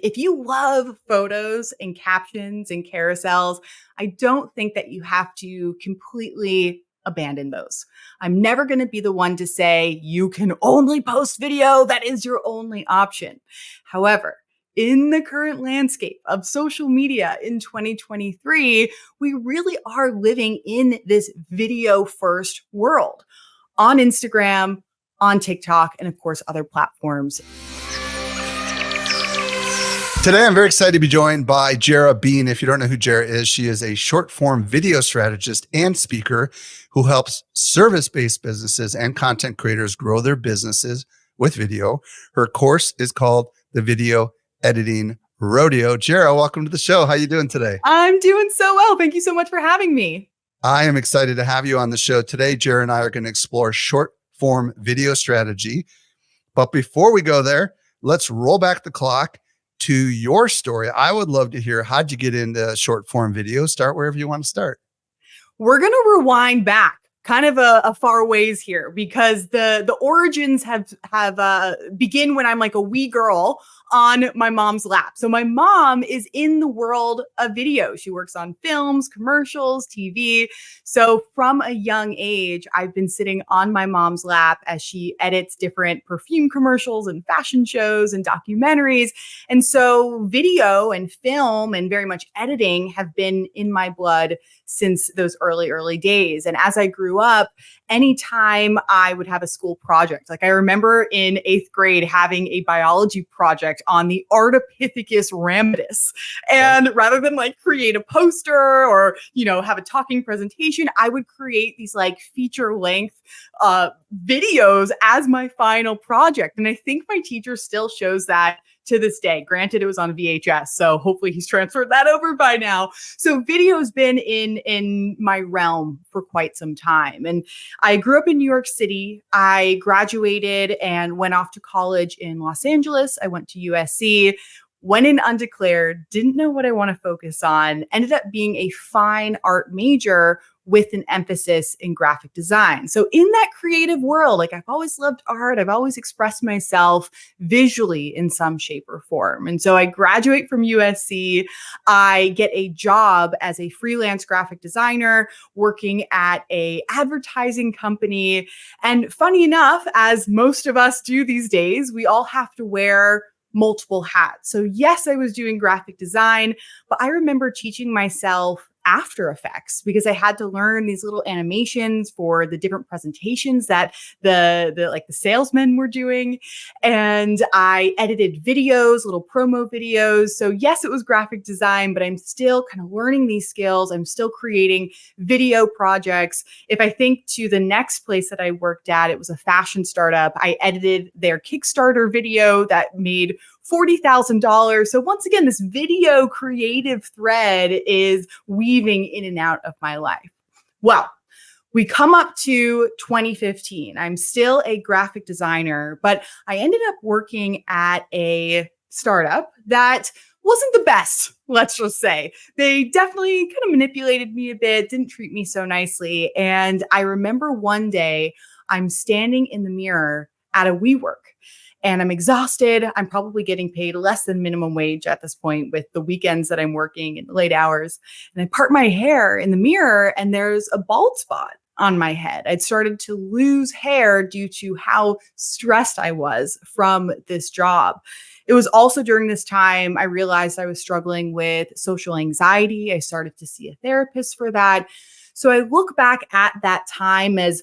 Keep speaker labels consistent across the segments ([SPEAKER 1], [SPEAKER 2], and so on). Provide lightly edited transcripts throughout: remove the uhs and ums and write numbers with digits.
[SPEAKER 1] If you love photos and captions and carousels, I don't think that you have to completely abandon those. I'm never going to be the one to say you can only post video. That is your only option. However, in the current landscape of social media in 2023, we really are living in this video first world on Instagram, on TikTok, and of course, other platforms.
[SPEAKER 2] Today, I'm very excited to be joined by Jara Bean. If you don't know who Jara is, she is a short form video strategist and speaker who helps service-based businesses and content creators grow their businesses with video. Her course is called the Video Editing Rodeo. Jara, welcome to the show. How are you doing today?
[SPEAKER 1] I'm doing so well. Thank you so much for having me.
[SPEAKER 2] I am excited to have you on the show today. Jara and I are going to explore short form video strategy. But before we go there, let's roll back the clock to your story. I would love to hear, how'd you get into short form video? Start wherever you want to start.
[SPEAKER 1] We're going to rewind back kind of a far ways here because the origins have begin when I'm like a wee girl on my mom's lap. So my mom is in the world of video. She works on films, commercials, TV. So from a young age, I've been sitting on my mom's lap as she edits different perfume commercials and fashion shows and documentaries. And so video and film and very much editing have been in my blood since those early days. And as I grew up, anytime I would have a school project, like I remember in 8th grade having a biology project on the Ardipithecus ramidus. And rather than like create a poster or, have a talking presentation, I would create these like feature length videos as my final project. And I think my teacher still shows that to this day. Granted, it was on VHS, so hopefully he's transferred that over by now. So video's been in my realm for quite some time. And I grew up in New York City. I graduated and went off to college in Los Angeles. I went to USC, went in undeclared, didn't know what I want to focus on, ended up being a fine art major with an emphasis in graphic design. So in that creative world, like I've always loved art, I've always expressed myself visually in some shape or form. And so I graduate from USC, I get a job as a freelance graphic designer working at a advertising company. And funny enough, as most of us do these days, we all have to wear multiple hats. So yes, I was doing graphic design, but I remember teaching myself After Effects because I had to learn these little animations for the different presentations that the salesmen were doing. And I edited videos, little promo videos. So yes, it was graphic design, but I'm still kind of learning these skills. I'm still creating video projects. If I think to the next place that I worked at, it was a fashion startup. I edited their Kickstarter video that made $40,000. So once again, this video creative thread is weaving in and out of my life. Well, we come up to 2015. I'm still a graphic designer, but I ended up working at a startup that wasn't the best, let's just say. They definitely kind of manipulated me a bit, didn't treat me so nicely. And I remember one day I'm standing in the mirror at a WeWork. And I'm exhausted. I'm probably getting paid less than minimum wage at this point with the weekends that I'm working and the late hours. And I part my hair in the mirror and there's a bald spot on my head. I'd started to lose hair due to how stressed I was from this job. It was also during this time I realized I was struggling with social anxiety. I started to see a therapist for that. So I look back at that time as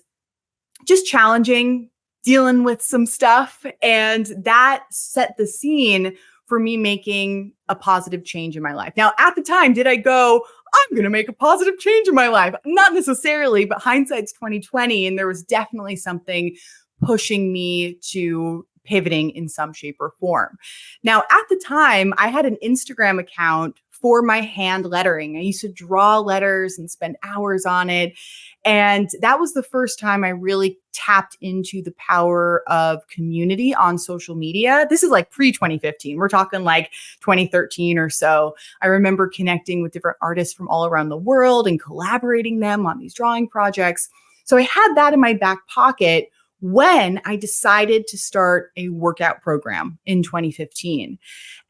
[SPEAKER 1] just challenging, dealing with some stuff. And that set the scene for me making a positive change in my life. Now, at the time, did I go, I'm going to make a positive change in my life? Not necessarily, but hindsight's 2020. And there was definitely something pushing me to pivoting in some shape or form. Now, at the time, I had an Instagram account for my hand lettering. I used to draw letters and spend hours on it. And that was the first time I really tapped into the power of community on social media. This is like pre-2015. We're talking like 2013 or so. I remember connecting with different artists from all around the world and collaborating them on these drawing projects. So I had that in my back pocket when I decided to start a workout program in 2015.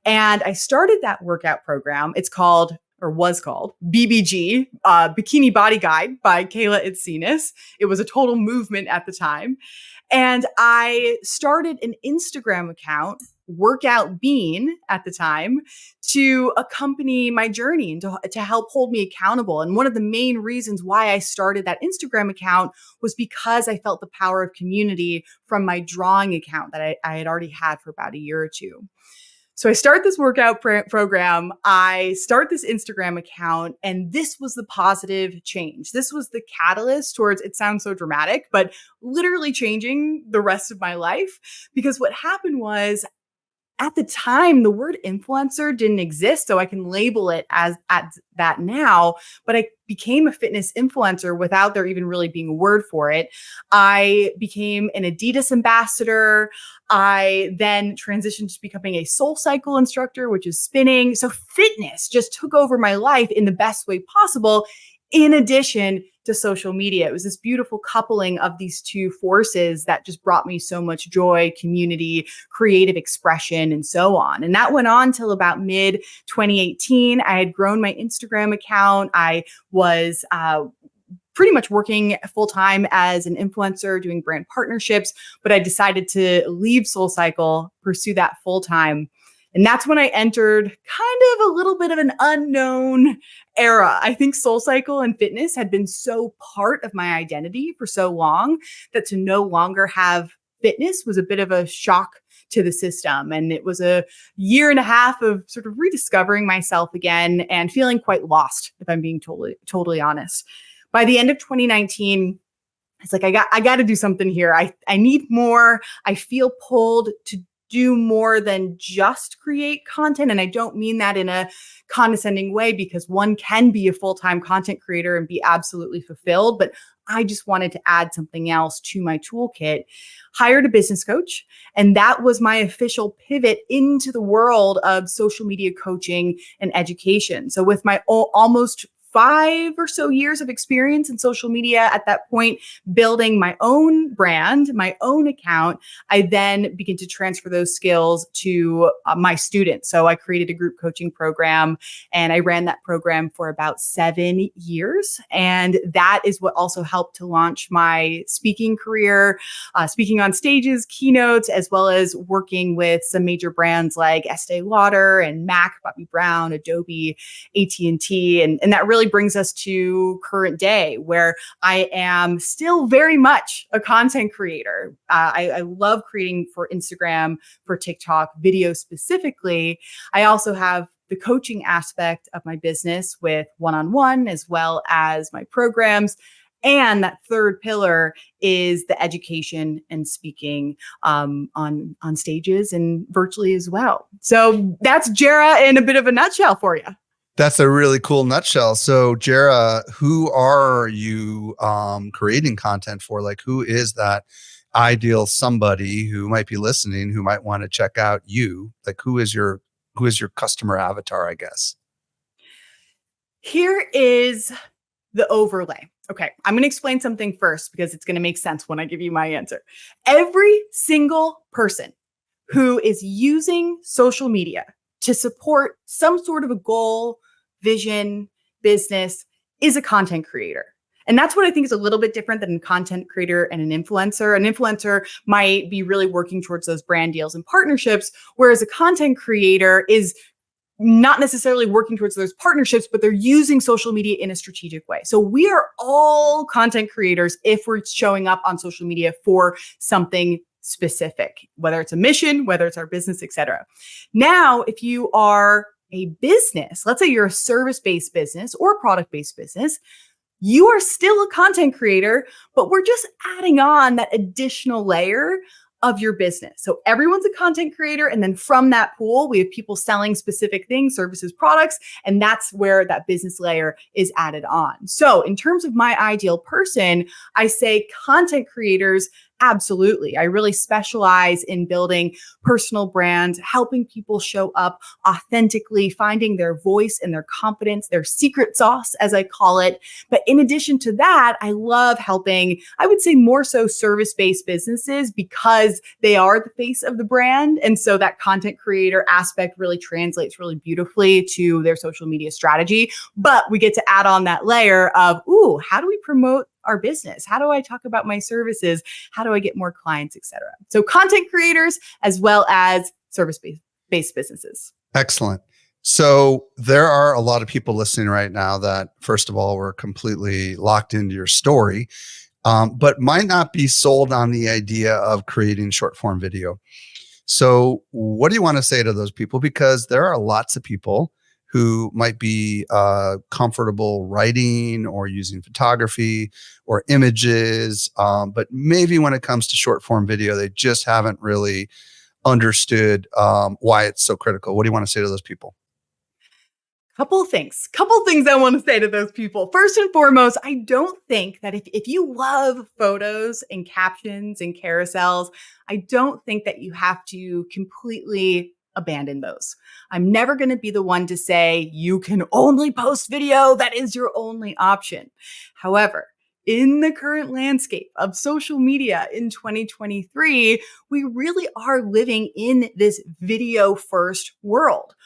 [SPEAKER 1] And I started that workout program. It's called, or was called, BBG, Bikini Body Guide by Kayla Itsinas. It was a total movement at the time. And I started an Instagram account, Workout Bean at the time, to accompany my journey and to help hold me accountable. And one of the main reasons why I started that Instagram account was because I felt the power of community from my drawing account that I had already had for about a year or two. So I start this workout program, I start this Instagram account, and this was the positive change. This was the catalyst towards, it sounds so dramatic, but literally changing the rest of my life. Because what happened was, at the time, the word influencer didn't exist, so I can label it as at that now, but I became a fitness influencer without there even really being a word for it. I became an Adidas ambassador. I then transitioned to becoming a SoulCycle instructor, which is spinning. So fitness just took over my life in the best way possible, in addition to social media. It was this beautiful coupling of these two forces that just brought me so much joy, community, creative expression, and so on. And that went on till about mid 2018. I had grown my Instagram account. I was pretty much working full time as an influencer, doing brand partnerships, but I decided to leave SoulCycle, pursue that full time. And that's when I entered kind of a little bit of an unknown era. I think SoulCycle and fitness had been so part of my identity for so long that to no longer have fitness was a bit of a shock to the system. And it was a year and a half of sort of rediscovering myself again and feeling quite lost, if I'm being totally honest. By the end of 2019, it's like, I got to do something here. I need more. I feel pulled to do more than just create content. And I don't mean that in a condescending way, because one can be a full-time content creator and be absolutely fulfilled. But I just wanted to add something else to my toolkit. Hired a business coach. And that was my official pivot into the world of social media coaching and education. So with my almost 5 or so years of experience in social media at that point, building my own brand, my own account, I then began to transfer those skills to my students. So I created a group coaching program and I ran that program for about 7 years. And that is what also helped to launch my speaking career, speaking on stages, keynotes, as well as working with some major brands like Estee Lauder and MAC, Bobbi Brown, Adobe, AT&T. And that really brings us to current day, where I am still very much a content creator. I love creating for Instagram, for TikTok, video specifically. I also have the coaching aspect of my business with one-on-one, as well as my programs. And that third pillar is the education and speaking on stages and virtually as well. So that's Jara in a bit of a nutshell for you.
[SPEAKER 2] That's a really cool nutshell. So Jara, who are you creating content for? Like, who is that ideal somebody who might be listening, who might want to check out you? Like, who is your customer avatar, I guess?
[SPEAKER 1] Here is the overlay. Okay, I'm going to explain something first because it's going to make sense when I give you my answer. Every single person who is using social media to support some sort of a goal, vision, business is a content creator. And that's what I think is a little bit different than a content creator and an influencer. An influencer might be really working towards those brand deals and partnerships, whereas a content creator is not necessarily working towards those partnerships, but they're using social media in a strategic way. So we are all content creators if we're showing up on social media for something specific, whether it's a mission, whether it's our business, etc. Now, if you are a business, let's say you're a service-based business or a product-based business, you are still a content creator, but we're just adding on that additional layer of your business. So everyone's a content creator. And then from that pool, we have people selling specific things, services, products, and that's where that business layer is added on. So in terms of my ideal person, I say content creators Absolutely. I really specialize in building personal brands, helping people show up authentically, finding their voice and their confidence, their secret sauce, as I call it. But in addition to that, I love helping, I would say more so service-based businesses because they are the face of the brand. And so that content creator aspect really translates really beautifully to their social media strategy. But we get to add on that layer of, ooh, how do we promote our business? How do I talk about my services? How do I get more clients, et cetera? So content creators as well as service-based businesses.
[SPEAKER 2] Excellent. So there are a lot of people listening right now that, first of all, were completely locked into your story, but might not be sold on the idea of creating short form video. So what do you want to say to those people? Because there are lots of people who might be comfortable writing or using photography or images, but maybe when it comes to short form video, they just haven't really understood why it's so critical. What do you want to say to those people?
[SPEAKER 1] Couple things I want to say to those people. First and foremost, I don't think that if you love photos and captions and carousels, I don't think that you have to completely abandon those. I'm never going to be the one to say you can only post video. That is your only option. However, in the current landscape of social media in 2023, we really are living in this video first world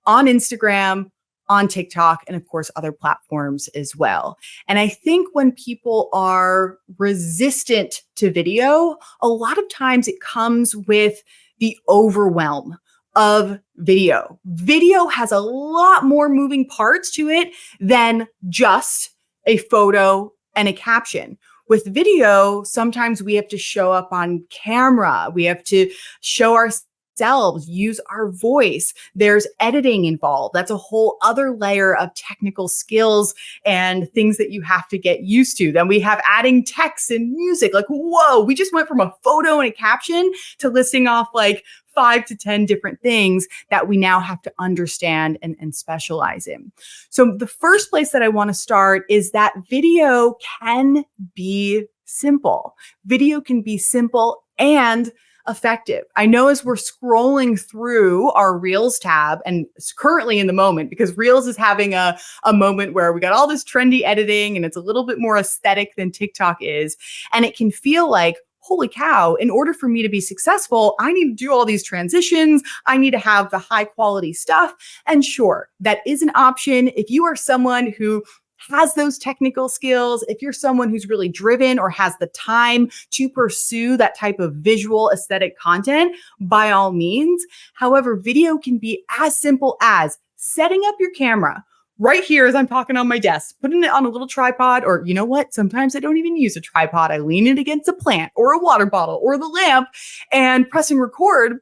[SPEAKER 1] on Instagram, on TikTok, and of course, other platforms as well. And I think when people are resistant to video, a lot of times it comes with the overwhelm of video. Video has a lot more moving parts to it than just a photo and a caption. With video, sometimes we have to show up on camera. We have to show ourselves, use our voice. There's editing involved. That's a whole other layer of technical skills and things that you have to get used to. Then we have adding text and music. Like, whoa, we just went from a photo and a caption to listing off like 5 to 10 different things that we now have to understand and specialize in. So the first place that I want to start is that video can be simple. Video can be simple and effective. I know as we're scrolling through our Reels tab, and it's currently in the moment because Reels is having a moment where we got all this trendy editing and it's a little bit more aesthetic than TikTok is. And it can feel like, holy cow, in order for me to be successful, I need to do all these transitions. I need to have the high quality stuff. And sure, that is an option. If you are someone who has those technical skills, if you're someone who's really driven or has the time to pursue that type of visual aesthetic content, by all means. However, video can be as simple as setting up your camera right here as I'm talking on my desk, putting it on a little tripod, or you know what? Sometimes I don't even use a tripod. I lean it against a plant or a water bottle or the lamp and pressing record,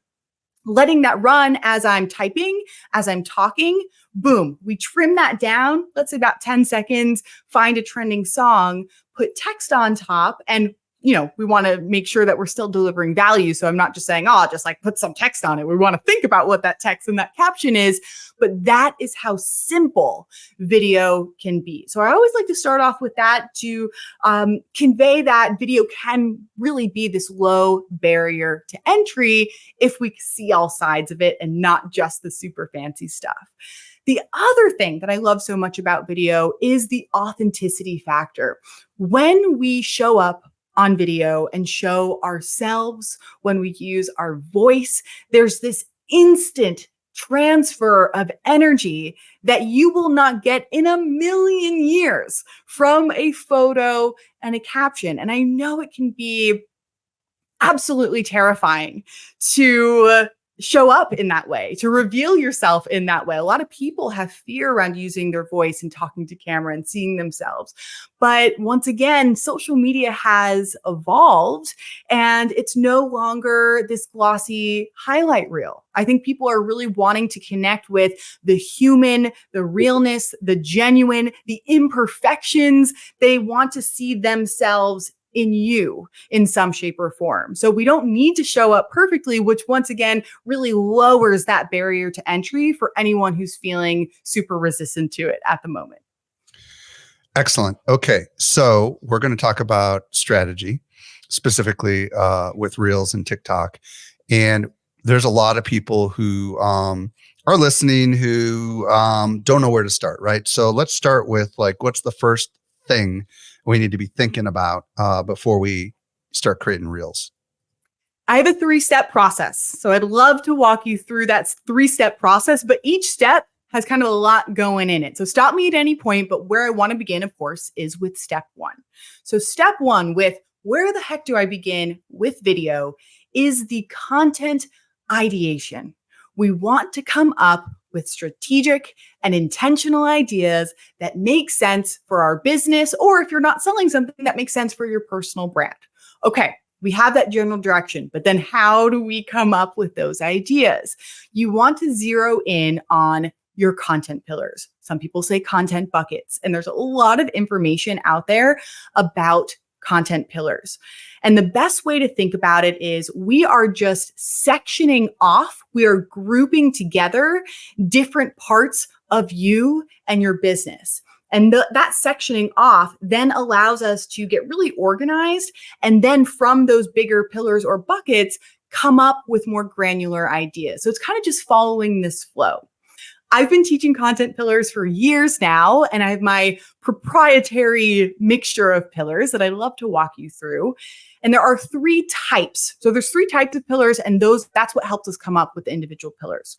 [SPEAKER 1] letting that run as I'm typing, as I'm talking. Boom, we trim that down, let's say about 10 seconds, find a trending song, put text on top, and we want to make sure that we're still delivering value. So I'm not just saying, oh, just like put some text on it. We want to think about what that text and that caption is, but that is how simple video can be. So I always like to start off with that to convey that video can really be this low barrier to entry if we see all sides of it and not just the super fancy stuff. The other thing that I love so much about video is the authenticity factor. When we show up on video and show ourselves, when we use our voice, there's this instant transfer of energy that you will not get in a million years from a photo and a caption. And I know it can be absolutely terrifying to show up in that way, to reveal yourself in that way. A lot of people have fear around using their voice and talking to camera and seeing themselves. But once again, social media has evolved and it's no longer this glossy highlight reel. I think people are really wanting to connect with the human, the realness, the genuine, the imperfections. They want to see themselves in you in some shape or form. So we don't need to show up perfectly, which once again really lowers that barrier to entry for anyone who's feeling super resistant to it at the moment.
[SPEAKER 2] Excellent. Okay. So we're going to talk about strategy. specifically with Reels and TikTok. And there's a lot of people who are listening who don't know where to start, right? So let's start with like, what's the first thing we need to be thinking about before we start creating Reels?
[SPEAKER 1] I have a 3-step process. So I'd love to walk you through that 3-step process, but each step has kind of a lot going in it. So stop me at any point, but where I want to begin, of course, is with step 1. So step 1 with where the heck do I begin with video is the content ideation. We want to come up with strategic and intentional ideas that make sense for our business, or if you're not selling something, that makes sense for your personal brand. Okay, we have that general direction, but then how do we come up with those ideas? You want to zero in on your content pillars. Some people say content buckets, and there's a lot of information out there about content pillars. And the best way to think about it is we are just sectioning off, we are grouping together different parts of you and your business. And that sectioning off then allows us to get really organized. And then from those bigger pillars or buckets, come up with more granular ideas. So it's kind of just following this flow. I've been teaching content pillars for years now, and I have my proprietary mixture of pillars that I love to walk you through. And there are 3 types. So there's 3 types of pillars, and that's what helped us come up with the individual pillars.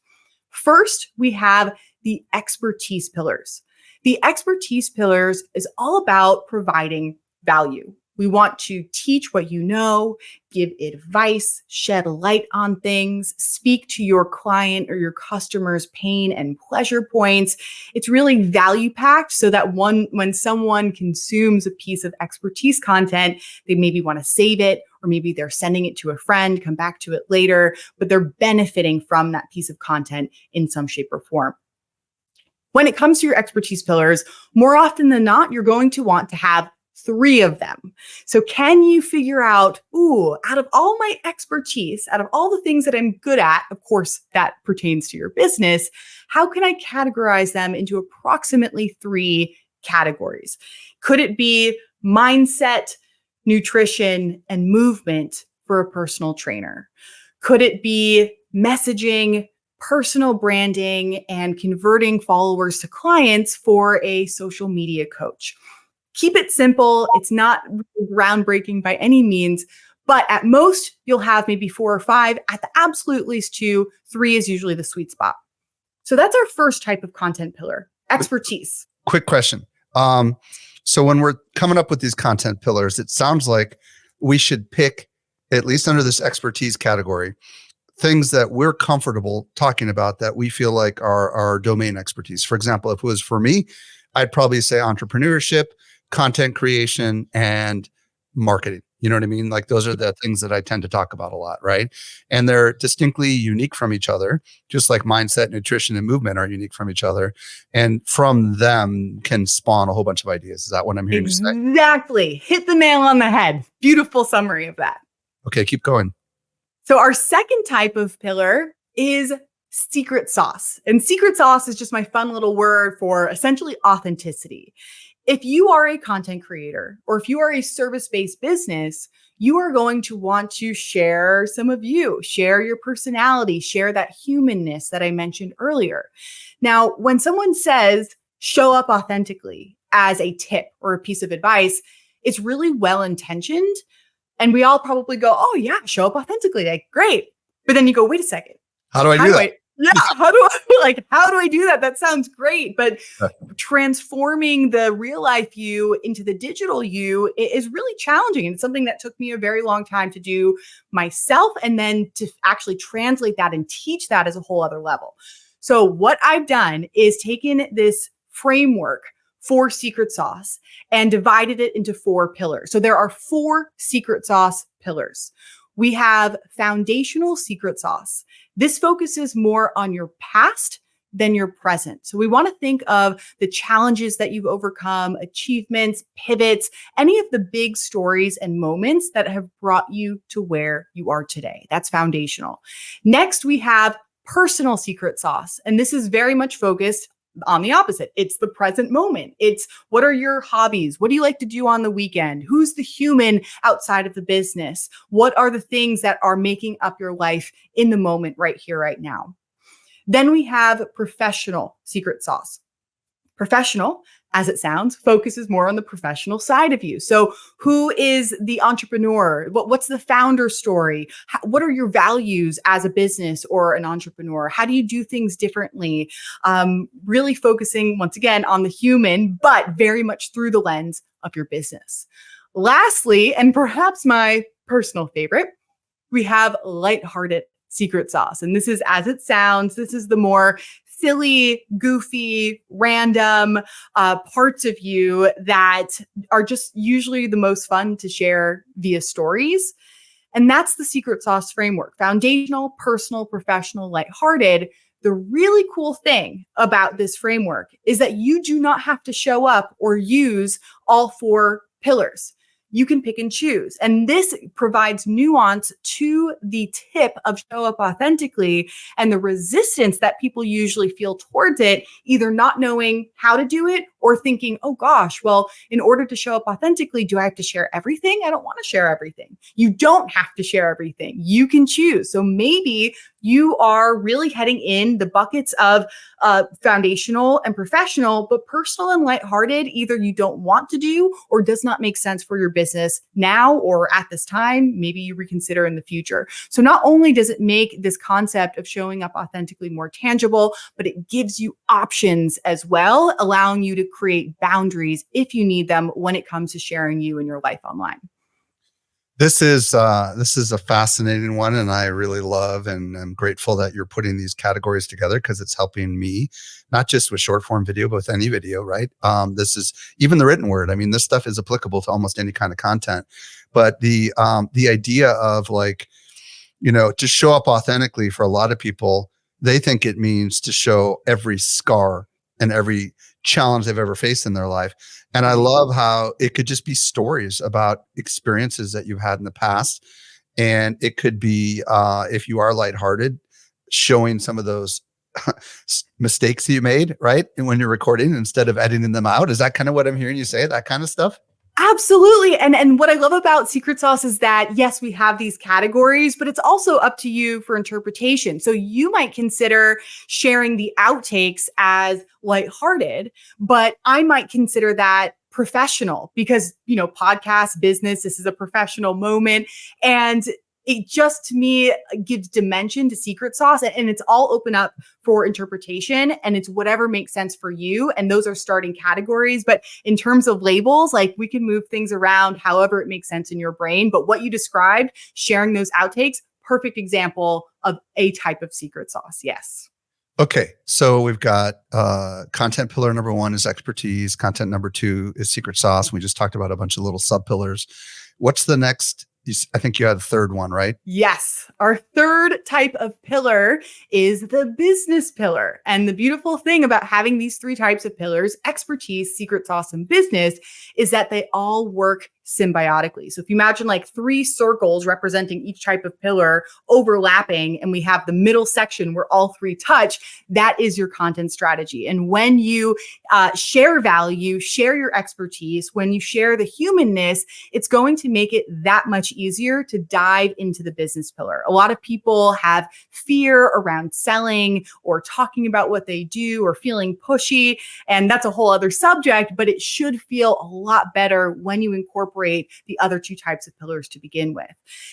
[SPEAKER 1] First, we have the expertise pillars. The expertise pillars is all about providing value. We want to teach what you know, give advice, shed light on things, speak to your client or your customer's pain and pleasure points. It's really value packed so that when someone consumes a piece of expertise content, they maybe want to save it, or maybe they're sending it to a friend, come back to it later, but they're benefiting from that piece of content in some shape or form. When it comes to your expertise pillars, more often than not, you're going to want to have 3 of them. So can you figure out, out of all my expertise, out of all the things that I'm good at, of course, that pertains to your business, how can I categorize them into approximately 3 categories? Could it be mindset, nutrition, and movement for a personal trainer? Could it be messaging, personal branding, and converting followers to clients for a social media coach? Keep it simple. It's not groundbreaking by any means, but at most you'll have maybe 4 or 5. At the absolute least 2, 3 is usually the sweet spot. So that's our first type of content pillar, expertise.
[SPEAKER 2] Quick question. So when we're coming up with these content pillars, it sounds like we should pick, at least under this expertise category, things that we're comfortable talking about that we feel like are our domain expertise. For example, if it was for me, I'd probably say entrepreneurship, content creation, and marketing. You know what I mean? Like those are the things that I tend to talk about a lot, right? And they're distinctly unique from each other, just like mindset, nutrition, and movement are unique from each other. And from them can spawn a whole bunch of ideas. Is that what I'm hearing you say?
[SPEAKER 1] Exactly. Hit the nail on the head. Beautiful summary of that.
[SPEAKER 2] Okay, keep going.
[SPEAKER 1] So our second type of pillar is secret sauce. And secret sauce is just my fun little word for essentially authenticity. If you are a content creator or if you are a service-based business, you are going to want to share some of you, share your personality, share that humanness that I mentioned earlier. Now, when someone says show up authentically as a tip or a piece of advice, it's really well-intentioned. And we all probably go, oh yeah, show up authentically. Like, great. But then you go, wait a second.
[SPEAKER 2] How do I do that?
[SPEAKER 1] How do I do that? That sounds great. But transforming the real life you into the digital you is really challenging. And it's something that took me a very long time to do myself. And then to actually translate that and teach that as a whole other level. So what I've done is taken this framework for secret sauce and divided it into 4 pillars. So there are 4 secret sauce pillars. We have foundational secret sauce. This focuses more on your past than your present. So we want to think of the challenges that you've overcome, achievements, pivots, any of the big stories and moments that have brought you to where you are today. That's foundational. Next, we have personal secret sauce. And this is very much focused on the opposite, it's the present moment. It's what are your hobbies? What do you like to do on the weekend? Who's the human outside of the business? What are the things that are making up your life in the moment right here, right now? Then we have professional secret sauce. Professional, as it sounds, focuses more on the professional side of you. So who is the entrepreneur? What's the founder story? What are your values as a business or an entrepreneur? How do you do things differently? Really focusing once again on the human, but very much through the lens of your business. Lastly, and perhaps my personal favorite, we have lighthearted secret sauce. And this is as it sounds. This is the more silly, goofy, random parts of you that are just usually the most fun to share via stories. And that's the secret sauce framework: foundational, personal, professional, lighthearted. The really cool thing about this framework is that you do not have to show up or use all 4 pillars. You can pick and choose. And this provides nuance to the tip of show up authentically and the resistance that people usually feel towards it, either not knowing how to do it or thinking, oh gosh, well, in order to show up authentically, do I have to share everything? I don't want to share everything. You don't have to share everything. You can choose. So maybe you are really heading in the buckets of foundational and professional, but personal and lighthearted, either you don't want to do or does not make sense for your business now or at this time. Maybe you reconsider in the future. So not only does it make this concept of showing up authentically more tangible, but it gives you options as well, allowing you to create boundaries if you need them when it comes to sharing you and your life online.
[SPEAKER 2] This is a fascinating one, and I really love and I'm grateful that you're putting these categories together, because it's helping me, not just with short form video, but with any video, right? This is even the written word. I mean, this stuff is applicable to almost any kind of content. But the idea of, like, to show up authentically, for a lot of people, they think it means to show every scar and every challenge they've ever faced in their life. And I love how it could just be stories about experiences that you've had in the past. And it could be, if you are lighthearted, showing some of those mistakes that you made, right? And when you're recording, instead of editing them out. Is that kind of what I'm hearing you say? That kind of stuff?
[SPEAKER 1] Absolutely. And what I love about secret sauce is that, yes, we have these categories, but it's also up to you for interpretation. So you might consider sharing the outtakes as lighthearted, but I might consider that professional because, podcast business, this is a professional moment. And it just, to me, gives dimension to secret sauce, and it's all open up for interpretation, and it's whatever makes sense for you. And those are starting categories. But in terms of labels, like, we can move things around however it makes sense in your brain. But what you described, sharing those outtakes, perfect example of a type of secret sauce. Yes.
[SPEAKER 2] Okay. So we've got content pillar number 1 is expertise. Content number 2 is secret sauce. We just talked about a bunch of little sub pillars. What's the next? I think you had a third one, right?
[SPEAKER 1] Yes. Our third type of pillar is the business pillar. And the beautiful thing about having these 3 types of pillars, expertise, secret sauce, and business, is that they all work symbiotically. So if you imagine like 3 circles representing each type of pillar overlapping, and we have the middle section where all 3 touch, that is your content strategy. And when you share value, share your expertise, when you share the humanness, it's going to make it that much easier to dive into the business pillar. A lot of people have fear around selling or talking about what they do or feeling pushy, and that's a whole other subject, but it should feel a lot better when you incorporate the other 2 types of pillars to begin with.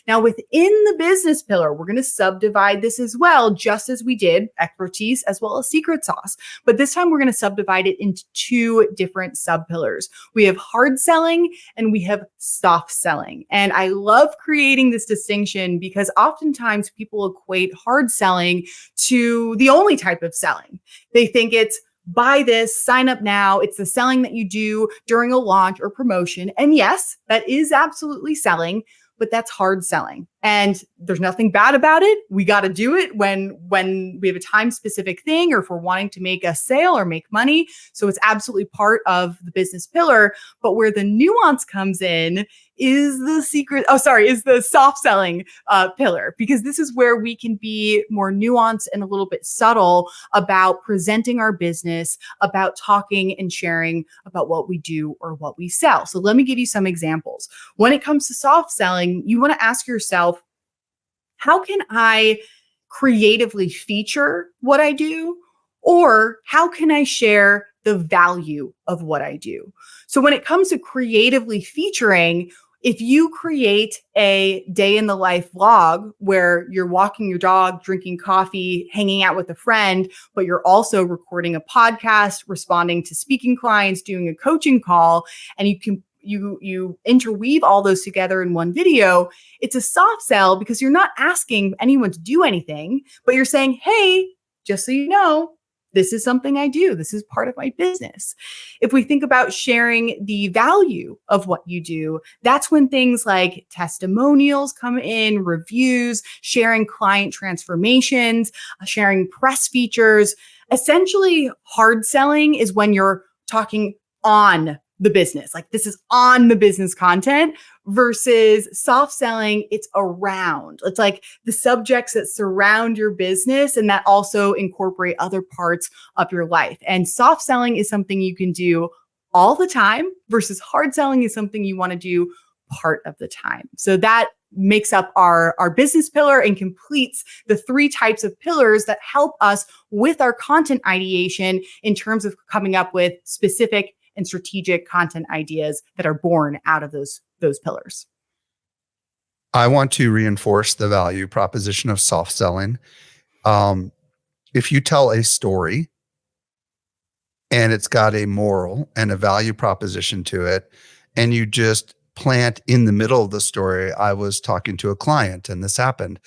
[SPEAKER 1] Now, within the business pillar, we're going to subdivide this as well, just as we did expertise as well as secret sauce. But this time we're going to subdivide it into 2 different sub pillars. We have hard selling and we have soft selling. And I love creating this distinction because oftentimes people equate hard selling to the only type of selling. They think it's buy this, sign up now. It's the selling that you do during a launch or promotion. And yes, that is absolutely selling, but that's hard selling. And there's nothing bad about it. We got to do it when we have a time specific thing, or if we're wanting to make a sale or make money. So it's absolutely part of the business pillar. But where the nuance comes in is the soft selling pillar, because this is where we can be more nuanced and a little bit subtle about presenting our business, about talking and sharing about what we do or what we sell. So let me give you some examples. When it comes to soft selling, you want to ask yourself, how can I creatively feature what I do? Or how can I share the value of what I do? So when it comes to creatively featuring, if you create a day in the life vlog where you're walking your dog, drinking coffee, hanging out with a friend, but you're also recording a podcast, responding to speaking clients, doing a coaching call, and you interweave all those together in one video, it's a soft sell because you're not asking anyone to do anything, but you're saying, hey, just so you know, this is something I do. This is part of my business. If we think about sharing the value of what you do, that's when things like testimonials come in, reviews, sharing client transformations, sharing press features. Essentially, hard selling is when you're talking on the business, like this is on the business content, versus soft selling, it's around. It's like the subjects that surround your business and that also incorporate other parts of your life. And soft selling is something you can do all the time versus hard selling is something you want to do part of the time. So that makes up our business pillar and completes the 3 types of pillars that help us with our content ideation in terms of coming up with specific and strategic content ideas that are born out of those pillars.
[SPEAKER 2] I want to reinforce the value proposition of soft selling. If you tell a story and it's got a moral and a value proposition to it, and you just plant in the middle of the story, I was talking to a client and this happened.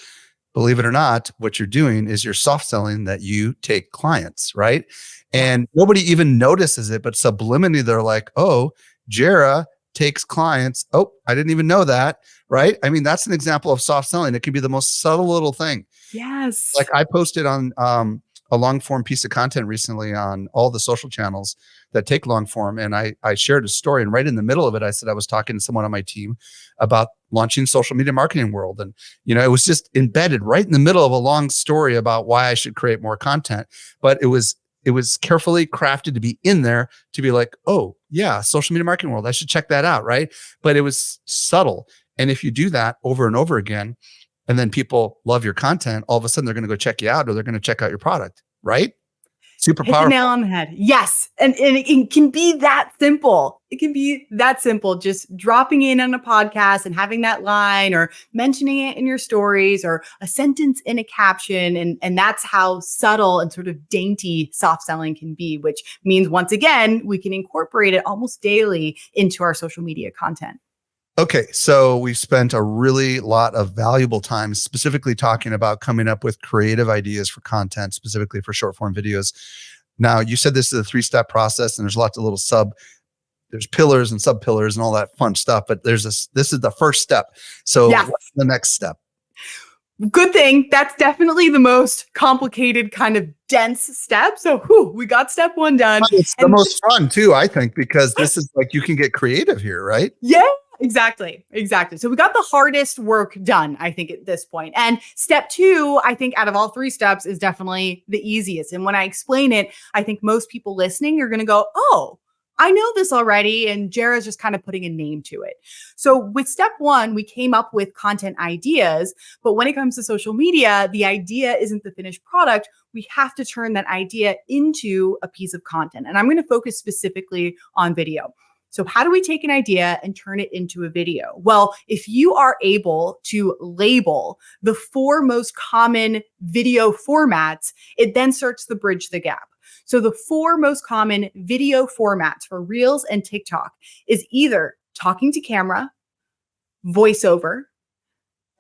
[SPEAKER 2] Believe it or not, what you're doing is you're soft selling that you take clients, right? And nobody even notices it, but subliminally they're like, oh, Jara takes clients. Oh, I didn't even know that, right? I mean, that's an example of soft selling. It can be the most subtle little thing.
[SPEAKER 1] Yes.
[SPEAKER 2] Like I posted on a long form piece of content recently on all the social channels that take long form. And I shared a story, and right in the middle of it, I said, I was talking to someone on my team about launching social media marketing world. And, it was just embedded right in the middle of a long story about why I should create more content. But it was carefully crafted to be in there to be like, oh yeah, social media marketing world, I should check that out. Right. But it was subtle. And if you do that over and over again, and then people love your content, all of a sudden they're going to go check you out, or they're going to check out your product. Right. Super
[SPEAKER 1] Hit
[SPEAKER 2] powerful.
[SPEAKER 1] the nail on the head. Yes. And it can be that simple. It can be that simple. Just dropping in on a podcast and having that line or mentioning it in your stories or a sentence in a caption. And that's how subtle and sort of dainty soft selling can be, which means once again, we can incorporate it almost daily into our social media content.
[SPEAKER 2] Okay, so we've spent a really lot of valuable time specifically talking about coming up with creative ideas for content, specifically for short form videos. Now, you said this is a 3-step process, and there's lots of little there's pillars and sub pillars and all that fun stuff, but this is the first step. So what's the next step?
[SPEAKER 1] Good thing. That's definitely the most complicated, kind of dense step. So we got step 1 done.
[SPEAKER 2] It's the most fun too, I think, because this is like, you can get creative here, right?
[SPEAKER 1] Yeah. Exactly. So we got the hardest work done, I think, at this point. And step 2, I think out of all 3 steps is definitely the easiest. And when I explain it, I think most people listening are going to go, oh, I know this already. And Jara's just kind of putting a name to it. So with step 1, we came up with content ideas. But when it comes to social media, the idea isn't the finished product. We have to turn that idea into a piece of content. And I'm going to focus specifically on video. So how do we take an idea and turn it into a video? Well, if you are able to label the 4 most common video formats, it then starts to bridge the gap. So the 4 most common video formats for Reels and TikTok is either talking to camera, voiceover,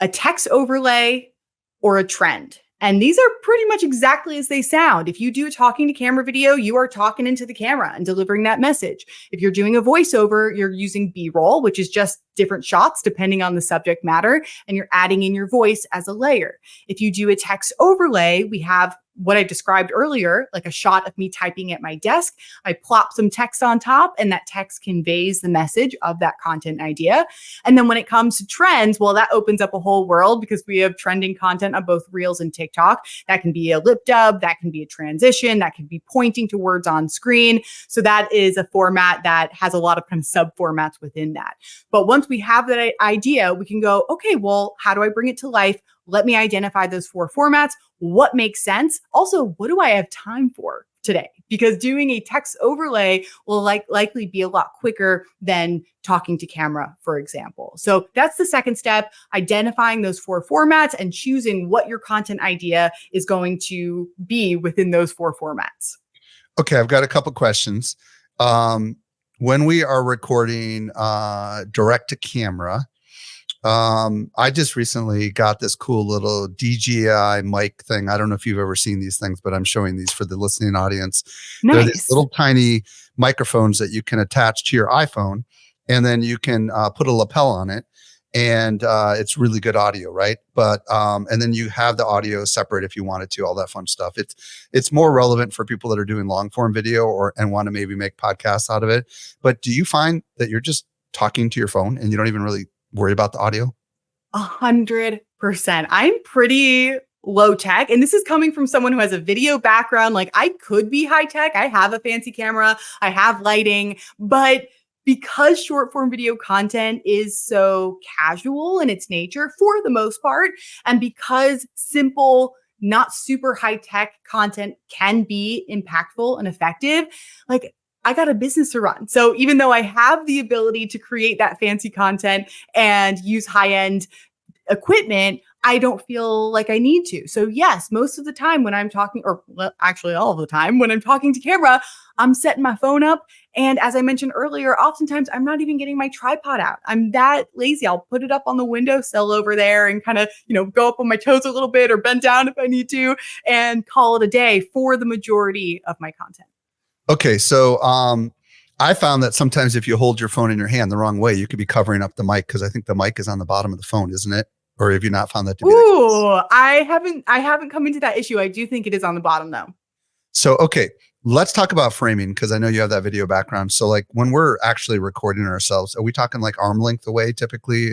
[SPEAKER 1] a text overlay, or a trend. And these are pretty much exactly as they sound. If you do a talking to camera video, you are talking into the camera and delivering that message. If you're doing a voiceover, you're using B-roll, which is just different shots depending on the subject matter, and you're adding in your voice as a layer. If you do a text overlay, we have what I described earlier, like a shot of me typing at my desk. I plop some text on top, and that text conveys the message of that content idea. And then when it comes to trends, well, that opens up a whole world because we have trending content on both Reels and TikTok. That can be a lip dub, that can be a transition, that can be pointing to words on screen. So that is a format that has a lot of kind of sub formats within that. But once we have that idea, we can go, okay, well, how do I bring it to life? Let me identify those 4 formats. What makes sense? Also, what do I have time for today? Because doing a text overlay will likely be a lot quicker than talking to camera, for example. So that's the second step, identifying those 4 formats and choosing what your content idea is going to be within those 4 formats.
[SPEAKER 2] Okay, I've got a couple questions. When we are recording direct to camera, I just recently got this cool little DJI mic thing. I don't know if you've ever seen these things, but I'm showing these for the listening audience.
[SPEAKER 1] Nice.
[SPEAKER 2] They're these little tiny microphones that you can attach to your iPhone, and then you can put a lapel on it, and it's really good audio, right? But and then you have the audio separate if you wanted to, all that fun stuff. It's more relevant for people that are doing long form video and want to maybe make podcasts out of it. But do you find that you're just talking to your phone and you don't even really worry about the audio?
[SPEAKER 1] 100%. I'm pretty low tech. And this is coming from someone who has a video background. Like, I could be high tech. I have a fancy camera. I have lighting. But because short form video content is so casual in its nature for the most part, and because simple, not super high tech content can be impactful and effective, like, I got a business to run. So even though I have the ability to create that fancy content and use high-end equipment, I don't feel like I need to. So yes, most of the time when I'm talking, or actually all of the time when I'm talking to camera, I'm setting my phone up. And as I mentioned earlier, oftentimes I'm not even getting my tripod out. I'm that lazy. I'll put it up on the windowsill over there and kind of, go up on my toes a little bit or bend down if I need to and call it a day for the majority of my content.
[SPEAKER 2] Okay, so I found that sometimes if you hold your phone in your hand the wrong way, you could be covering up the mic, because I think the mic is on the bottom of the phone, isn't it? Or have you not found that to be the case?
[SPEAKER 1] I haven't come into that issue. I do think it is on the bottom though.
[SPEAKER 2] So, okay, let's talk about framing, because I know you have that video background. So like when we're actually recording ourselves, are we talking like arm length away typically?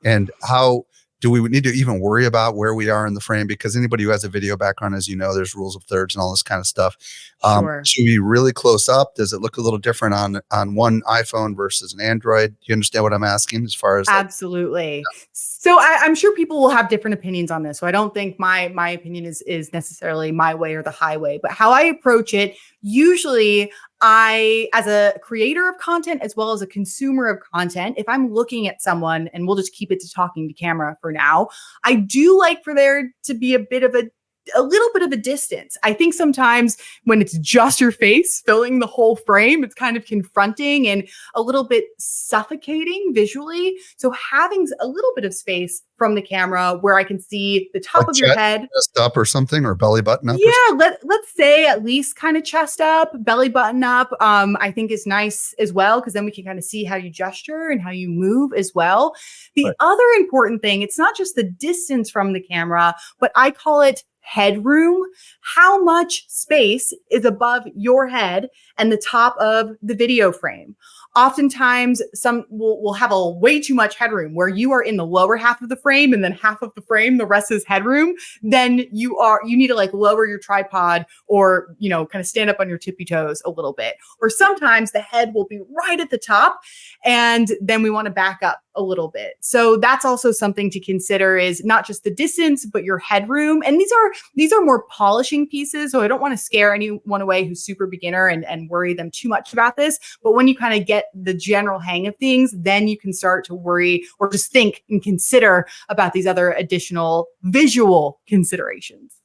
[SPEAKER 2] And how do we need to even worry about where we are in the frame? Because anybody who has a video background, as you know, there's rules of thirds and all this kind of stuff.
[SPEAKER 1] Sure.
[SPEAKER 2] Should we be really close up? Does it look a little different on one iPhone versus an Android? Do you understand what I'm asking as far as
[SPEAKER 1] Absolutely. Yeah. So I'm sure people will have different opinions on this. So I don't think my opinion is necessarily my way or the highway, but how I approach it, usually as a creator of content, as well as a consumer of content, if I'm looking at someone, and we'll just keep it to talking to camera for now, I do like for there to be a little bit of a distance. I think sometimes when it's just your face filling the whole frame, it's kind of confronting and a little bit suffocating visually. So having a little bit of space from the camera where I can see the top of your head,
[SPEAKER 2] chest up or something, or belly button up.
[SPEAKER 1] Yeah, let's say at least kind of chest up, belly button up. I think is nice as well, because then we can kind of see how you gesture and how you move as well. The other important thing, it's not just the distance from the camera, but I call it headroom. How much space is above your head and the top of the video frame? Oftentimes, some will have a way too much headroom where you are in the lower half of the frame, and then half of the frame, the rest is headroom. Then you need to like lower your tripod or, kind of stand up on your tippy toes a little bit. Or sometimes the head will be right at the top, and then we want to back up a little bit. So that's also something to consider, is not just the distance, but your headroom. And these are more polishing pieces. So I don't want to scare anyone away who's super beginner and worry them too much about this. But when you kind of get the general hang of things, then you can start to worry or just think and consider about these other additional visual considerations.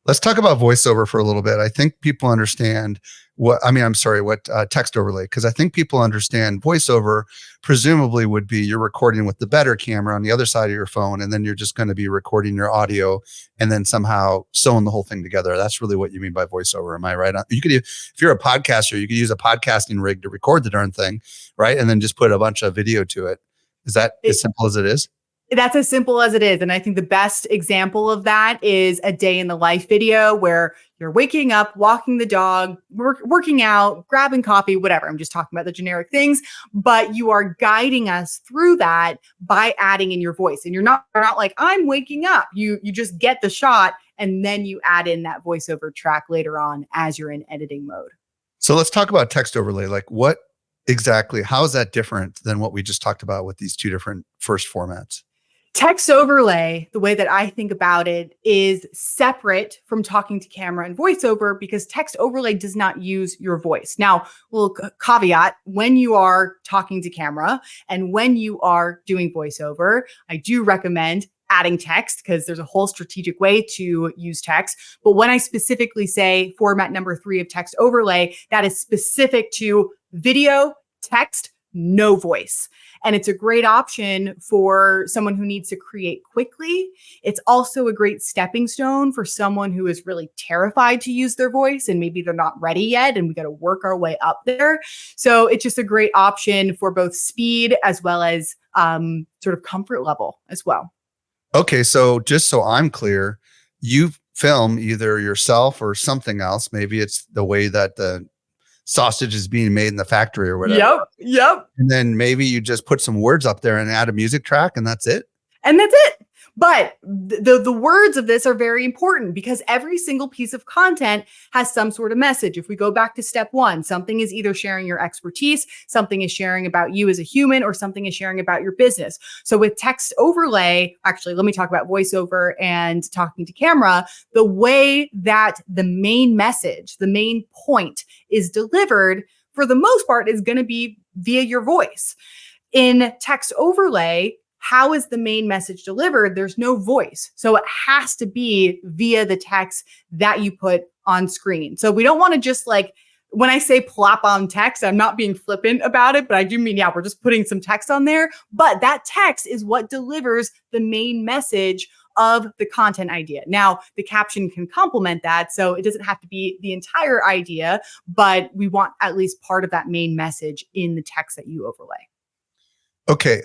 [SPEAKER 2] Let's talk about voiceover for a little bit. I think people understand what text overlay, because I think people understand voiceover presumably would be you're recording with the better camera on the other side of your phone, and then you're just going to be recording your audio and then somehow sewing the whole thing together. That's really what you mean by voiceover. Am I right? If you're a podcaster, you could use a podcasting rig to record the darn thing, right? And then just put a bunch of video to it. Is that as simple as it is?
[SPEAKER 1] That's as simple as it is. And I think the best example of that is a day in the life video where you're waking up, walking the dog, working out, grabbing coffee, whatever. I'm just talking about the generic things, but you are guiding us through that by adding in your voice. And you're not like, I'm waking up. You just get the shot and then you add in that voiceover track later on as you're in editing mode.
[SPEAKER 2] So let's talk about text overlay. Like what exactly, how is that different than what we just talked about with these two different first formats?
[SPEAKER 1] Text overlay, the way that I think about it, is separate from talking to camera and voiceover because text overlay does not use your voice. Now, little caveat, when you are talking to camera and when you are doing voiceover, I do recommend adding text because there's a whole strategic way to use text. But when I specifically say format number 3 of text overlay, that is specific to video, text, no voice. And it's a great option for someone who needs to create quickly. It's also a great stepping stone for someone who is really terrified to use their voice and maybe they're not ready yet and we got to work our way up there. So it's just a great option for both speed as well as sort of comfort level as well.
[SPEAKER 2] Okay, so just so I'm clear, you film either yourself or something else. Maybe it's the way that the sausage is being made in the factory or whatever.
[SPEAKER 1] Yep.
[SPEAKER 2] And then maybe you just put some words up there and add a music track and that's it.
[SPEAKER 1] And that's it. But the words of this are very important because every single piece of content has some sort of message. If we go back to step 1, something is either sharing your expertise, something is sharing about you as a human, or something is sharing about your business. So with text overlay, actually, let me talk about voiceover and talking to camera. The way that the main message, the main point is delivered, for the most part, is going to be via your voice. In text overlay, how is the main message delivered? There's no voice. So it has to be via the text that you put on screen. So we don't want to just like, when I say plop on text, I'm not being flippant about it, but I do mean, we're just putting some text on there. But that text is what delivers the main message of the content idea. Now, the caption can complement that. So it doesn't have to be the entire idea, but we want at least part of that main message in the text that you overlay.
[SPEAKER 2] Okay.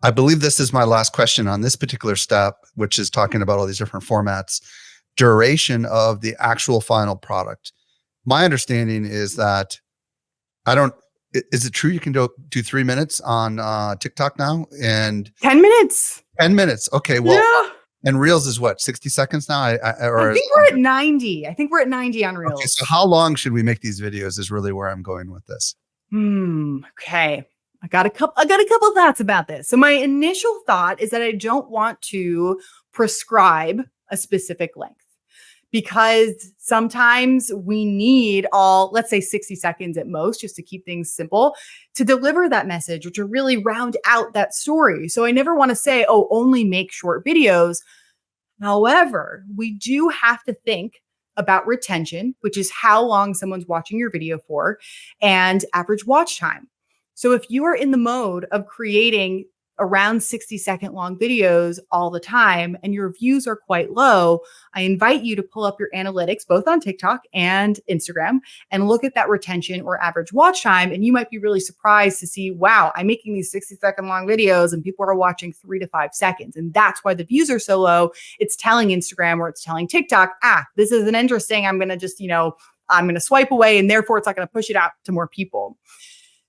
[SPEAKER 2] I believe this is my last question on this particular step, which is talking about all these different formats, duration of the actual final product. My understanding is that is it true you can do 3 minutes on TikTok now? And
[SPEAKER 1] 10 minutes.
[SPEAKER 2] 10 minutes. Okay. Well,
[SPEAKER 1] yeah.
[SPEAKER 2] And Reels is what, 60 seconds now?
[SPEAKER 1] I think we're at 90. I think we're at 90 on Reels.
[SPEAKER 2] Okay, so how long should we make these videos is really where I'm going with this.
[SPEAKER 1] Okay. I got a couple thoughts about this. So my initial thought is that I don't want to prescribe a specific length because sometimes we need let's say 60 seconds at most, just to keep things simple, to deliver that message or to really round out that story. So I never want to say, only make short videos. However, we do have to think about retention, which is how long someone's watching your video for, and average watch time. So if you are in the mode of creating around 60-second long videos all the time and your views are quite low, I invite you to pull up your analytics, both on TikTok and Instagram, and look at that retention or average watch time. And you might be really surprised to see, wow, I'm making these 60-second long videos and people are watching 3 to 5 seconds. And that's why the views are so low. It's telling Instagram or it's telling TikTok, this isn't interesting. I'm going to just, I'm going to swipe away and therefore it's not going to push it out to more people.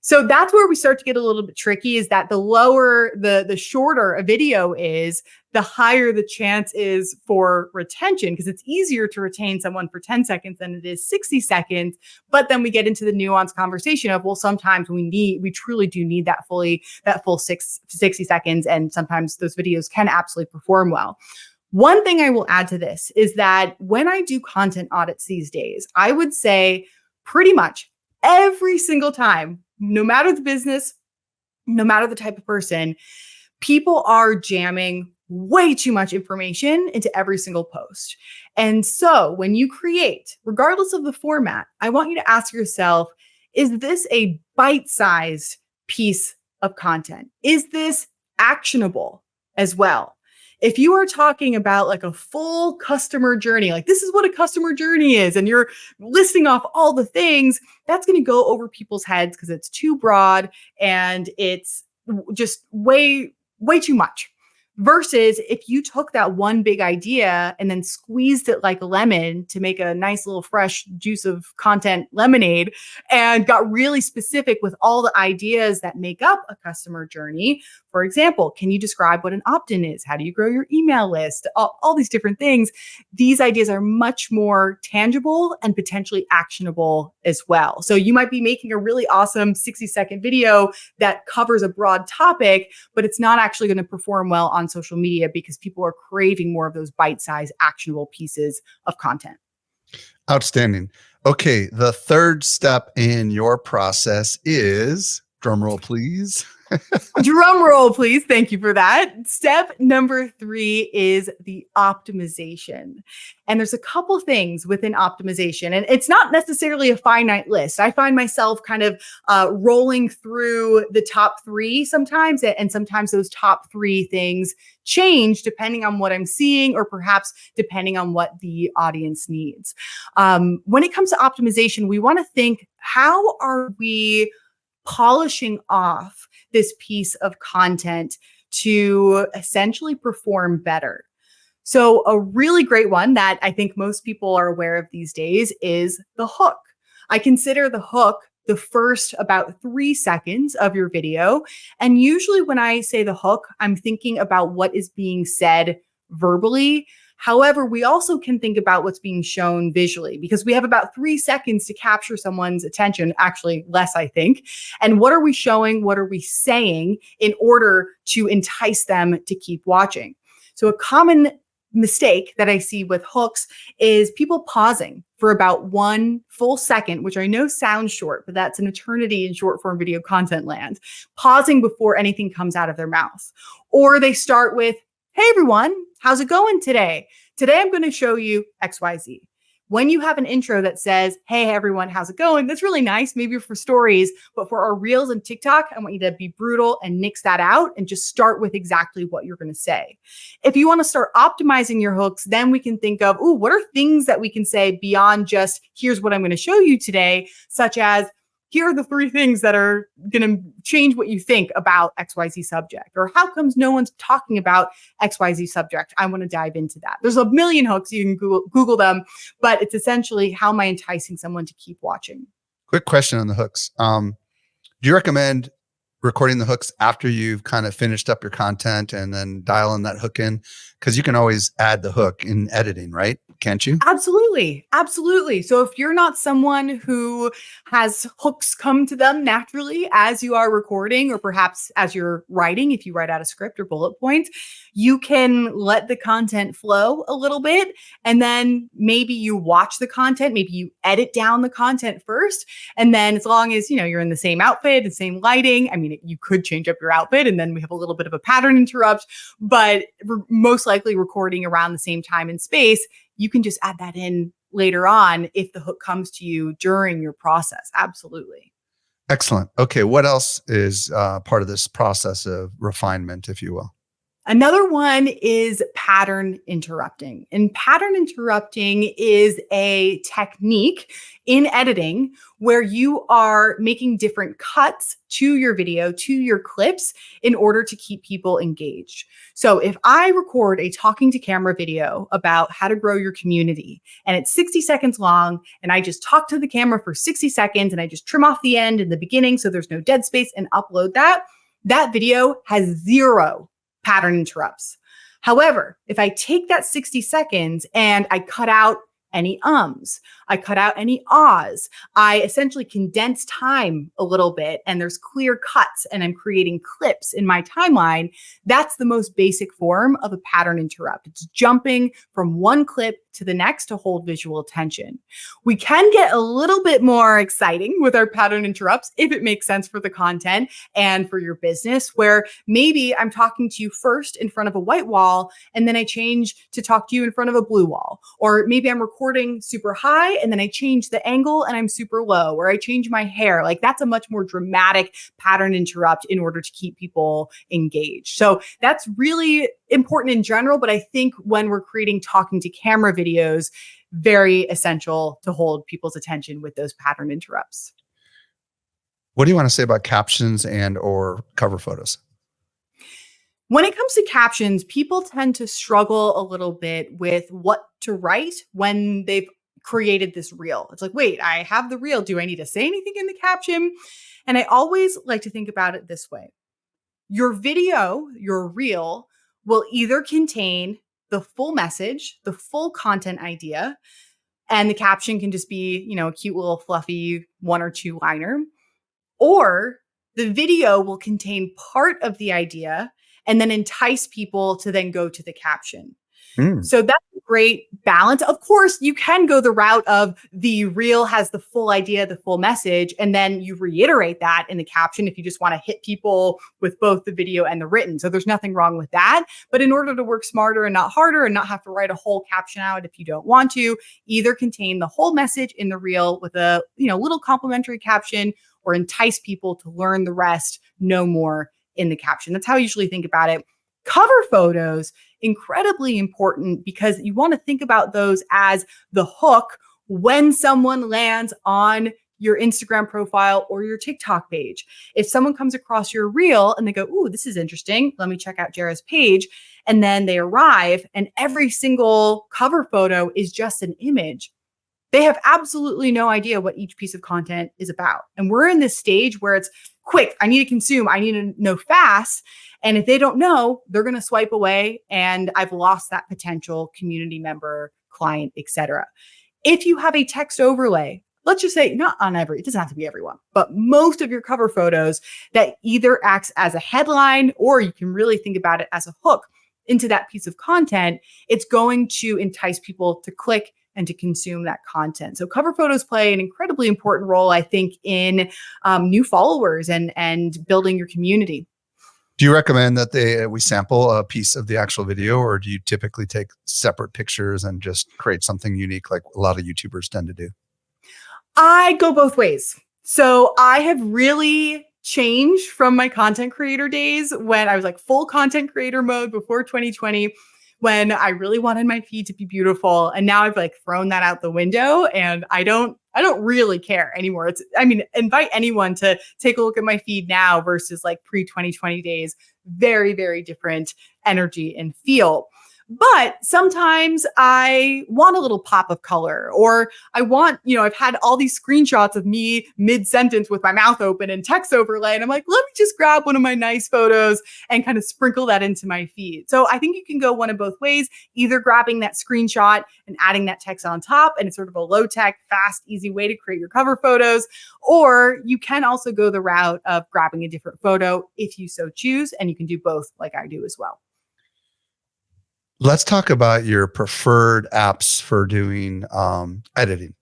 [SPEAKER 1] So that's where we start to get a little bit tricky, is that the shorter a video is, the higher the chance is for retention, because it's easier to retain someone for 10 seconds than it is 60 seconds. But then we get into the nuanced conversation of, well, sometimes we truly do need that full 60 seconds. And sometimes those videos can absolutely perform well. One thing I will add to this is that when I do content audits these days, I would say pretty much every single time, no matter the business, no matter the type of person, people are jamming way too much information into every single post. And so when you create, regardless of the format, I want you to ask yourself, is this a bite-sized piece of content? Is this actionable as well? If you are talking about like a full customer journey, like this is what a customer journey is, and you're listing off all the things, that's going to go over people's heads because it's too broad and it's just way too much. Versus if you took that one big idea and then squeezed it like a lemon to make a nice little fresh juice of content lemonade and got really specific with all the ideas that make up a customer journey. For example, can you describe what an opt-in is? How do you grow your email list? All these different things. These ideas are much more tangible and potentially actionable as well. So you might be making a really awesome 60-second video that covers a broad topic, but it's not actually going to perform well on social media because people are craving more of those bite-sized actionable pieces of content.
[SPEAKER 2] Outstanding. Okay. The third step in your process is, drum roll, please.
[SPEAKER 1] Drum roll, please. Thank you for that. Step number 3 is the optimization. And there's a couple things within optimization, and it's not necessarily a finite list. I find myself kind of rolling through the top 3 sometimes, and sometimes those top 3 things change depending on what I'm seeing or perhaps depending on what the audience needs. When it comes to optimization, we want to think, how are we polishing off this piece of content to essentially perform better? So a really great one that I think most people are aware of these days is the hook. I consider the hook the first about 3 seconds of your video. And usually when I say the hook, I'm thinking about what is being said verbally. However, we also can think about what's being shown visually because we have about 3 seconds to capture someone's attention, actually less, I think. And what are we showing? What are we saying in order to entice them to keep watching? So a common mistake that I see with hooks is people pausing for about 1 full second, which I know sounds short, but that's an eternity in short form video content land, pausing before anything comes out of their mouth. Or they start with, "Hey everyone, how's it going today? Today I'm going to show you XYZ." When you have an intro that says, "Hey everyone, how's it going?" That's really nice, maybe for stories, but for our reels and TikTok, I want you to be brutal and nix that out and just start with exactly what you're going to say. If you want to start optimizing your hooks, then we can think of, what are things that we can say beyond just, "Here's what I'm going to show you today," such as, "Here are the 3 things that are going to change what you think about XYZ subject," or "How comes no one's talking about XYZ subject? I want to dive into that." There's a million hooks. You can Google them, but it's essentially, how am I enticing someone to keep watching?
[SPEAKER 2] Quick question on the hooks. Do you recommend recording the hooks after you've kind of finished up your content and then dialing that hook in? Because you can always add the hook in editing, right? Can't you?
[SPEAKER 1] Absolutely. Absolutely. So if you're not someone who has hooks come to them naturally as you are recording, or perhaps as you're writing, if you write out a script or bullet points, you can let the content flow a little bit. And then maybe you watch the content, maybe you edit down the content first. And then as long as, you're in the same outfit, the same lighting, I mean, you could change up your outfit and then we have a little bit of a pattern interrupt, but most likely recording around the same time and space, you can just add that in later on if the hook comes to you during your process. Absolutely.
[SPEAKER 2] Excellent. Okay. What else is part of this process of refinement, if you will?
[SPEAKER 1] Another one is pattern interrupting. And pattern interrupting is a technique in editing where you are making different cuts to your video, to your clips, in order to keep people engaged. So if I record a talking to camera video about how to grow your community and it's 60 seconds long, and I just talk to the camera for 60 seconds and I just trim off the end and the beginning so there's no dead space and upload that video has 0 pattern interrupts. However, if I take that 60 seconds and I cut out any ums, I cut out any ahs. I essentially condense time a little bit and there's clear cuts and I'm creating clips in my timeline. That's the most basic form of a pattern interrupt. It's jumping from one clip to the next to hold visual attention. We can get a little bit more exciting with our pattern interrupts if it makes sense for the content and for your business, where maybe I'm talking to you first in front of a white wall and then I change to talk to you in front of a blue wall. Or maybe I'm recording super high and then I change the angle and I'm super low, or I change my hair. Like that's a much more dramatic pattern interrupt in order to keep people engaged. So that's really important in general, but I think when we're creating talking to camera videos, very essential to hold people's attention with those pattern interrupts.
[SPEAKER 2] What do you want to say about captions and or cover photos?
[SPEAKER 1] When it comes to captions, people tend to struggle a little bit with what to write when they've created this reel. It's like, wait, I have the reel. Do I need to say anything in the caption? And I always like to think about it this way. Your video, your reel, will either contain the full message, the full content idea, and the caption can just be, a cute little fluffy 1 or 2 liner, or the video will contain part of the idea and then entice people to then go to the caption. So that's a great balance. Of course, you can go the route of the reel has the full idea, the full message, and then you reiterate that in the caption if you just want to hit people with both the video and the written. So there's nothing wrong with that. But in order to work smarter and not harder and not have to write a whole caption out if you don't want to, either contain the whole message in the reel with a little complimentary caption, or entice people to learn the rest, know more in the caption. That's how I usually think about it. Cover photos, incredibly important because you want to think about those as the hook when someone lands on your Instagram profile or your TikTok page. If someone comes across your reel and they go, ooh, this is interesting, let me check out Jara's page. And then they arrive and every single cover photo is just an image. They have absolutely no idea what each piece of content is about. And we're in this stage where it's quick. I need to consume. I need to know fast. And if they don't know, they're going to swipe away and I've lost that potential community member, client, etc. If you have a text overlay, let's just say not on every, it doesn't have to be everyone, but most of your cover photos that either acts as a headline or you can really think about it as a hook into that piece of content, it's going to entice people to click and to consume that content. So cover photos play an incredibly important role, I think, in new followers and building your community.
[SPEAKER 2] Do you recommend that we sample a piece of the actual video, or do you typically take separate pictures and just create something unique like a lot of YouTubers tend to do?
[SPEAKER 1] I go both ways. So I have really changed from my content creator days when I was like full content creator mode before 2020, when I really wanted my feed to be beautiful. And now I've like thrown that out the window and I don't really care anymore. Invite anyone to take a look at my feed now versus like pre-2020 days. Very, very different energy and feel. But sometimes I want a little pop of color, or I want, I've had all these screenshots of me mid-sentence with my mouth open and text overlay. And I'm like, let me just grab one of my nice photos and kind of sprinkle that into my feed. So I think you can go one of both ways, either grabbing that screenshot and adding that text on top. And it's sort of a low-tech, fast, easy way to create your cover photos. Or you can also go the route of grabbing a different photo if you so choose. And you can do both like I do as well.
[SPEAKER 2] Let's talk about your preferred apps for doing editing.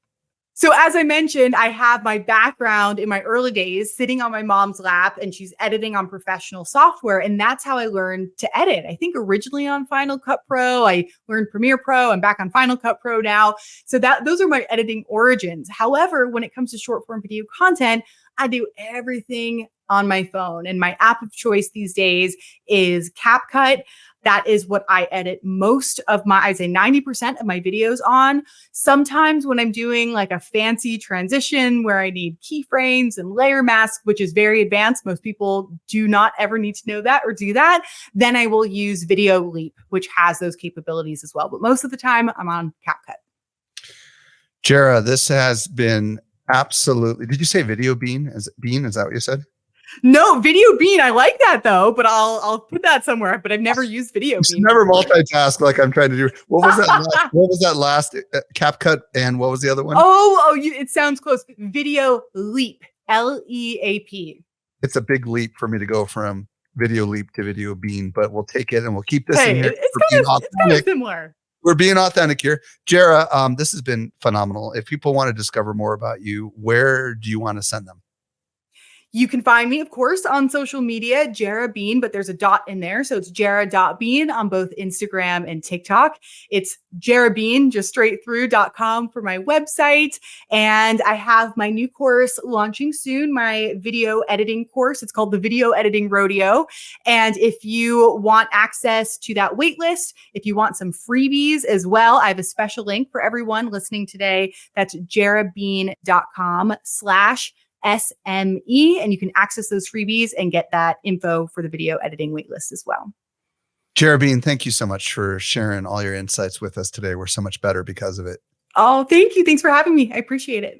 [SPEAKER 1] So as I mentioned, I have my background in my early days sitting on my mom's lap and she's editing on professional software. And that's how I learned to edit. I think originally on Final Cut Pro, I learned Premiere Pro. I'm back on Final Cut Pro now. So those are my editing origins. However, when it comes to short form video content, I do everything on my phone. And my app of choice these days is CapCut. That is what I edit most of I'd say 90% of my videos on. Sometimes when I'm doing like a fancy transition where I need keyframes and layer masks, which is very advanced, most people do not ever need to know that or do that, then I will use Video Leap, which has those capabilities as well. But most of the time I'm on CapCut.
[SPEAKER 2] Jara, this has been absolutely, did you say Video Bean? Is that what you said?
[SPEAKER 1] No, Video Bean. I like that though, but I'll put that somewhere. But I've never used Video
[SPEAKER 2] You should
[SPEAKER 1] Bean
[SPEAKER 2] never
[SPEAKER 1] before.
[SPEAKER 2] multitask like I'm trying to do. What was that last CapCut, and what was the other one?
[SPEAKER 1] It sounds close. Video Leap, LEAP.
[SPEAKER 2] It's a big leap for me to go from Video Leap to Video Bean, but we'll take it and we'll keep this in
[SPEAKER 1] Hey,
[SPEAKER 2] here.
[SPEAKER 1] it's kind of similar.
[SPEAKER 2] We're being authentic here. Jara, this has been phenomenal. If people want to discover more about you, where do you want to send them?
[SPEAKER 1] You can find me, of course, on social media, Jara Bean, but there's a dot in there. So it's Jara.Bean on both Instagram and TikTok. It's JaraBean, just straight through.com for my website. And I have my new course launching soon, my video editing course. It's called the Video Editing Rodeo. And if you want access to that waitlist, if you want some freebies as well, I have a special link for everyone listening today. That's jarabean.com/SME, and you can access those freebies and get that info for the video editing waitlist as well.
[SPEAKER 2] Jara Bean, thank you so much for sharing all your insights with us today. We're so much better because of it.
[SPEAKER 1] Oh, thank you. Thanks for having me. I appreciate it.